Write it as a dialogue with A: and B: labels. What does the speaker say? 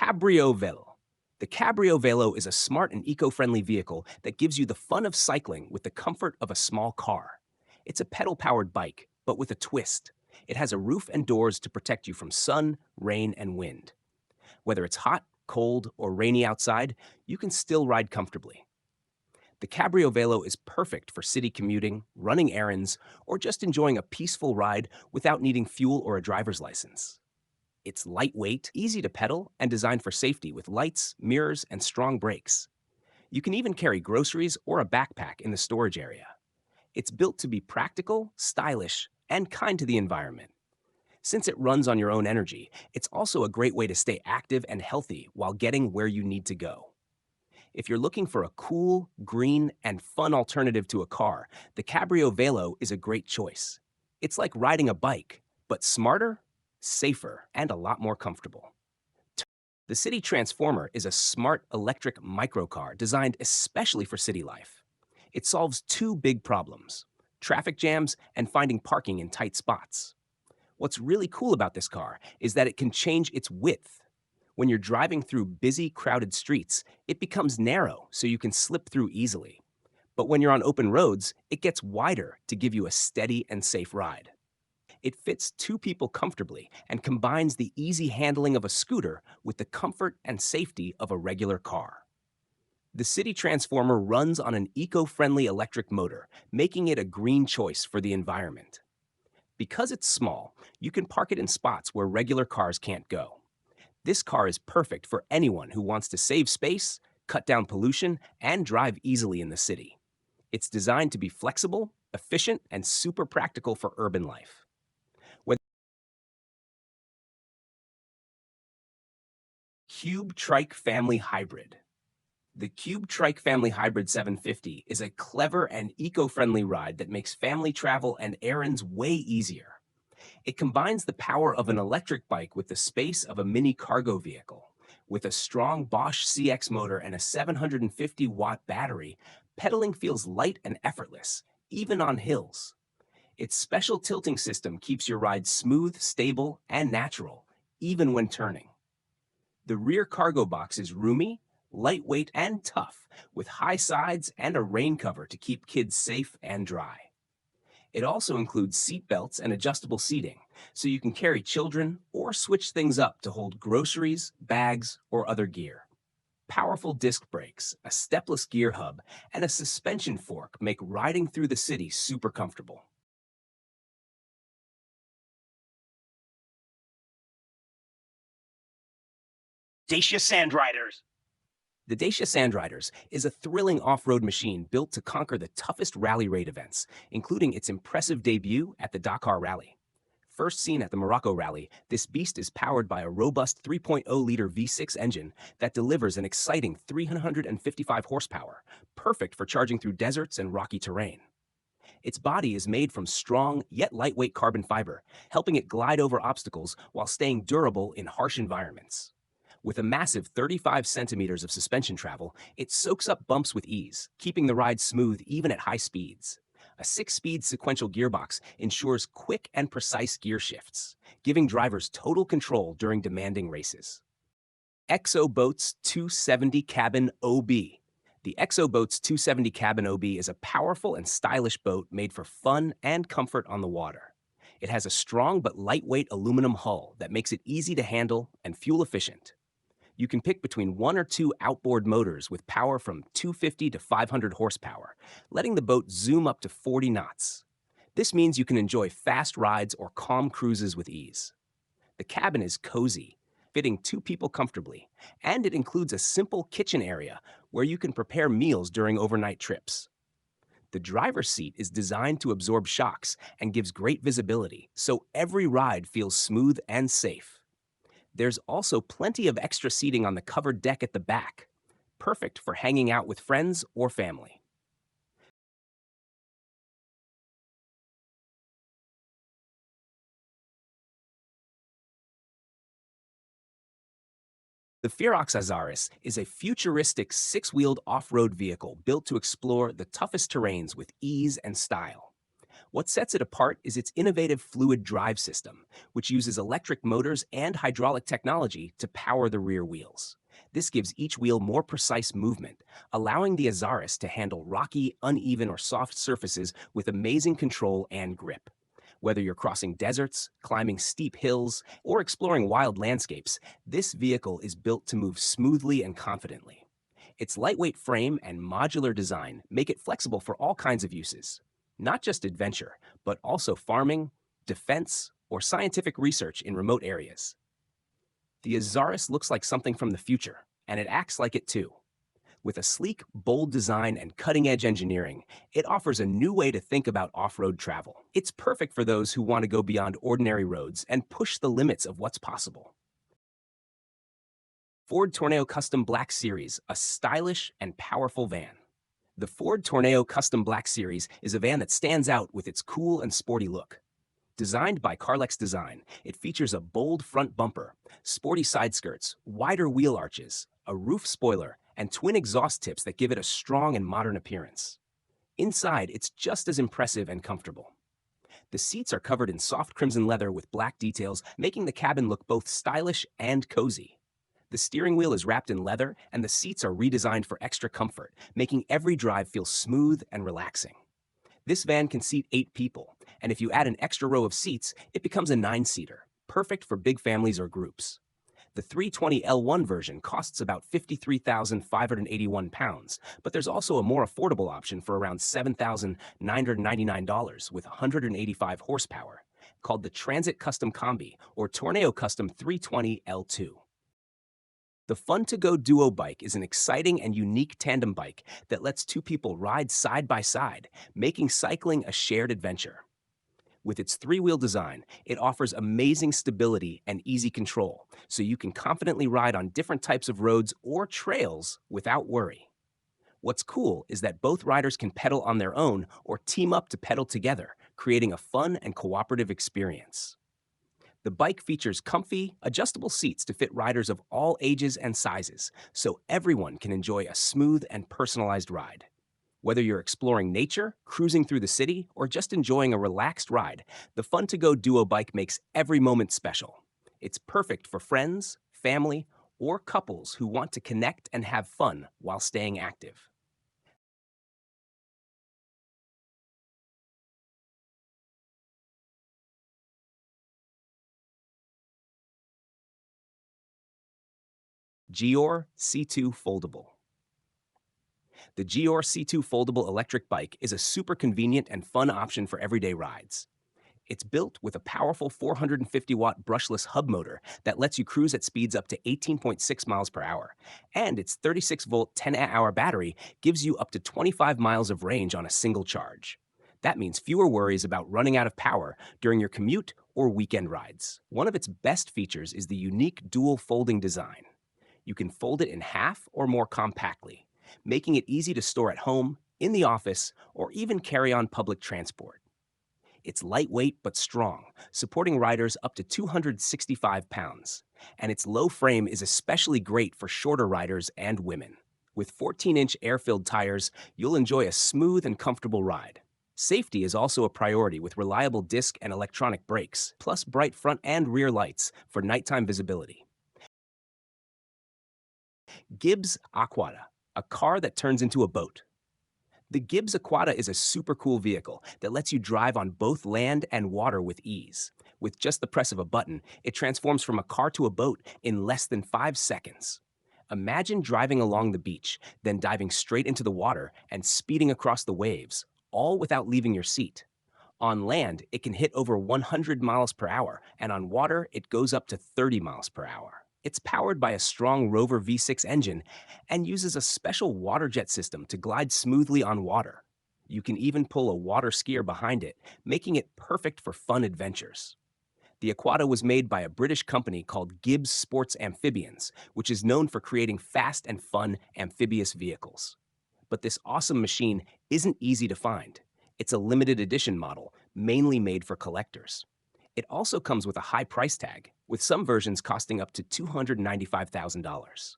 A: Cabrio Velo. The Cabrio Velo is a smart and eco-friendly vehicle that gives you the fun of cycling with the comfort of a small car. It's a pedal-powered bike, but with a twist. It has a roof and doors to protect you from sun, rain, and wind. Whether it's hot, cold, or rainy outside, you can still ride comfortably. The Cabrio Velo is perfect for city commuting, running errands, or just enjoying a peaceful ride without needing fuel or a driver's license. It's lightweight, easy to pedal, and designed for safety with lights, mirrors, and strong brakes. You can even carry groceries or a backpack in the storage area. It's built to be practical, stylish, and kind to the environment. Since it runs on your own energy, it's also a great way to stay active and healthy while getting where you need to go. If you're looking for a cool, green, and fun alternative to a car, the Cabrio Velo is a great choice. It's like riding a bike, but smarter, safer, and a lot more comfortable. The City Transformer is a smart electric microcar designed especially for city life. It solves two big problems: traffic jams and finding parking in tight spots. What's really cool about this car is that it can change its width. When you're driving through busy, crowded streets, it becomes narrow so you can slip through easily. But when you're on open roads, it gets wider to give you a steady and safe ride. It fits two people comfortably and combines the easy handling of a scooter with the comfort and safety of a regular car. The City Transformer runs on an eco-friendly electric motor, making it a green choice for the environment. Because it's small, you can park it in spots where regular cars can't go. This car is perfect for anyone who wants to save space, cut down pollution, and drive easily in the city. It's designed to be flexible, efficient, and super practical for urban life. With Cube Trike Family Hybrid. The Cube Trike Family Hybrid 750 is a clever and eco-friendly ride that makes family travel and errands way easier. It combines the power of an electric bike with the space of a mini cargo vehicle. With a strong Bosch CX motor and a 750-watt battery, pedaling feels light and effortless, even on hills. Its special tilting system keeps your ride smooth, stable, and natural, even when turning. The rear cargo box is roomy, lightweight, and tough, with high sides and a rain cover to keep kids safe and dry. It also includes seat belts and adjustable seating, so you can carry children or switch things up to hold groceries, bags, or other gear. Powerful disc brakes, a stepless gear hub, and a suspension fork make riding through the city super comfortable.
B: Dacia Sandriders.
A: The Dacia Sandriders is a thrilling off-road machine built to conquer the toughest rally raid events, including its impressive debut at the Dakar Rally. First seen at the Morocco Rally, this beast is powered by a robust 3.0-liter V6 engine that delivers an exciting 355 horsepower, perfect for charging through deserts and rocky terrain. Its body is made from strong yet lightweight carbon fiber, helping it glide over obstacles while staying durable in harsh environments. With a massive 35 centimeters of suspension travel, it soaks up bumps with ease, keeping the ride smooth even at high speeds. A 6-speed sequential gearbox ensures quick and precise gear shifts, giving drivers total control during demanding races. Exoboats 270 Cabin OB. The Exoboats 270 Cabin OB is a powerful and stylish boat made for fun and comfort on the water. It has a strong but lightweight aluminum hull that makes it easy to handle and fuel efficient. You can pick between one or two outboard motors with power from 250 to 500 horsepower, letting the boat zoom up to 40 knots. This means you can enjoy fast rides or calm cruises with ease. The cabin is cozy, fitting two people comfortably, and it includes a simple kitchen area where you can prepare meals during overnight trips. The driver's seat is designed to absorb shocks and gives great visibility, so every ride feels smooth and safe. There's also plenty of extra seating on the covered deck at the back, perfect for hanging out with friends or family. The Ferox Azaris is a futuristic six-wheeled off-road vehicle built to explore the toughest terrains with ease and style. What sets it apart is its innovative fluid drive system, which uses electric motors and hydraulic technology to power the rear wheels. This gives each wheel more precise movement, allowing the Azaris to handle rocky, uneven, or soft surfaces with amazing control and grip. Whether you're crossing deserts, climbing steep hills, or exploring wild landscapes, this vehicle is built to move smoothly and confidently. Its lightweight frame and modular design make it flexible for all kinds of uses, not just adventure, but also farming, defense, or scientific research in remote areas. The Azaris looks like something from the future, and it acts like it too. With a sleek, bold design and cutting-edge engineering, it offers a new way to think about off-road travel. It's perfect for those who want to go beyond ordinary roads and push the limits of what's possible. Ford Tourneo Custom Black Series, a stylish and powerful van. The Ford Tourneo Custom Black Series is a van that stands out with its cool and sporty look. Designed by Carlex Design, it features a bold front bumper, sporty side skirts, wider wheel arches, a roof spoiler, and twin exhaust tips that give it a strong and modern appearance. Inside, it's just as impressive and comfortable. The seats are covered in soft crimson leather with black details, making the cabin look both stylish and cozy. The steering wheel is wrapped in leather, and the seats are redesigned for extra comfort, making every drive feel smooth and relaxing. This van can seat 8 people, and if you add an extra row of seats, it becomes a 9-seater, perfect for big families or groups. The 320L1 version costs about £53,581, but there's also a more affordable option for around $7,999 with 185 horsepower, called the Transit Custom Combi or Tornado Custom 320L2. The Fun2Go Duo bike is an exciting and unique tandem bike that lets 2 people ride side by side, making cycling a shared adventure. With its 3-wheel design, it offers amazing stability and easy control, so you can confidently ride on different types of roads or trails without worry. What's cool is that both riders can pedal on their own or team up to pedal together, creating a fun and cooperative experience. The bike features comfy, adjustable seats to fit riders of all ages and sizes, so everyone can enjoy a smooth and personalized ride. Whether you're exploring nature, cruising through the city, or just enjoying a relaxed ride, the Fun2Go Duo bike makes every moment special. It's perfect for friends, family, or couples who want to connect and have fun while staying active. Gyro C2 Foldable. The Gyro C2 Foldable electric bike is a super convenient and fun option for everyday rides. It's built with a powerful 450-watt brushless hub motor that lets you cruise at speeds up to 18.6 miles per hour, and its 36-volt 10-hour battery gives you up to 25 miles of range on a single charge. That means fewer worries about running out of power during your commute or weekend rides. One of its best features is the unique dual folding design. You can fold it in half or more compactly, making it easy to store at home, in the office, or even carry on public transport. It's lightweight but strong, supporting riders up to 265 pounds, and its low frame is especially great for shorter riders and women. With 14-inch air-filled tires, you'll enjoy a smooth and comfortable ride. Safety is also a priority with reliable disc and electronic brakes, plus bright front and rear lights for nighttime visibility. Gibbs Aquata, a car that turns into a boat. The Gibbs Aquata is a super cool vehicle that lets you drive on both land and water with ease. With just the press of a button, it transforms from a car to a boat in less than 5 seconds. Imagine driving along the beach, then diving straight into the water and speeding across the waves, all without leaving your seat. On land, it can hit over 100 miles per hour, and on water, it goes up to 30 miles per hour. It's powered by a strong Rover V6 engine and uses a special water jet system to glide smoothly on water. You can even pull a water skier behind it, making it perfect for fun adventures. The Aquata was made by a British company called Gibbs Sports Amphibians, which is known for creating fast and fun amphibious vehicles. But this awesome machine isn't easy to find. It's a limited edition model, mainly made for collectors. It also comes with a high price tag, with some versions costing up to $295,000.